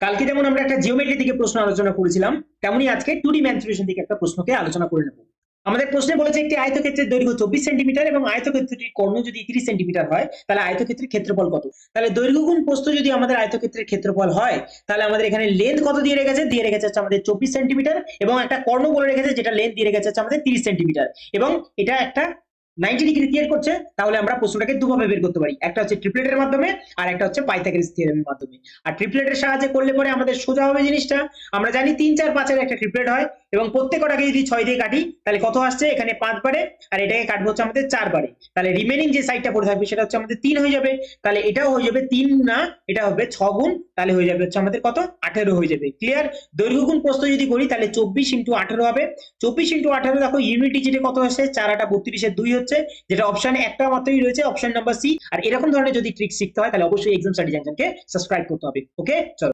কালকে যেমন আমরা একটা জিওমেট্রি থেকে প্রশ্ন আলোচনা করেছিলাম, তেমনি আজকে 2D ম্যানিপুলেশন থেকে একটা প্রশ্নকে আলোচনা করে নেব। আমাদের প্রশ্নে বলেছে একটি আয়তক্ষেত্রের দৈর্ঘ্য 24 সেন্টিমিটার এবং আয়তক্ষেত্রটির কর্ণ যদি 30 সেন্টিমিটার হয়, তাহলে আয়তক্ষেত্রের ক্ষেত্রফল কত। তাহলে দৈর্ঘ্য গুণ প্রস্থ যদি আমাদের আয়তক্ষেত্রের ক্ষেত্রফল হয়, তাহলে আমাদের এখানে লেন্থ কত দিয়ে রেখেছে হচ্ছে আমাদের 24 সেন্টিমিটার, এবং একটা কর্ণ বলে রেখেছে যেটা লেন্থ দিয়ে রেখেছে হচ্ছে আমাদের 30 সেন্টিমিটার, এবং এটা একটা 90 ডিগ্রি ক্রিয়েট করছে। তাহলে আমরা প্রশ্নটাকে দুভাবে বের করতে পারি, একটা হচ্ছে ট্রিপলেটের মাধ্যমে আর একটা হচ্ছে পাইথাগোরাস থিওরেমের মাধ্যমে। আর ট্রিপলেটের সাহায্যে করলে পরে আমাদের সোজা হবে জিনিসটা। আমরা জানি 3 4 5 এর একটা ট্রিপলেট হয়, এবং প্রত্যেকটাকে যদি 6 দিয়ে কাটি তাহলে কত আসছে, এখানে 5 বারে আর এটাকে কাটবো হচ্ছে আমাদের 4 বারে, তাহলে রিমেনিং যে সাইডটা পড়ে থাকবে সেটা হচ্ছে আমাদের 3 হয়ে যাবে। তাহলে এটাও হয়ে যাবে 3 না, এটা হবে 6 গুণ, তাহলে হয়ে যাবে হচ্ছে আমাদের কত, 18 হয়ে যাবে। ক্লিয়ার? দৈর্ঘ্য গুণ প্রস্থ যদি করি তাহলে 24 × 18 হবে। 24 × 18 দেখো ইউনিট ডিজিটে কত আসছে, 4 8 32 এর 2 হচ্ছে, যেটা অপশন একটা মাত্রই রয়েছে, অপশন নাম্বার সি। আর এরকম ধরনের যদি ট্রিক শিখতে হয় তাহলে অবশ্যই এক্সাম স্টাডি জাংশনকে সাবস্ক্রাইব করতে হবে। ওকে, চলো।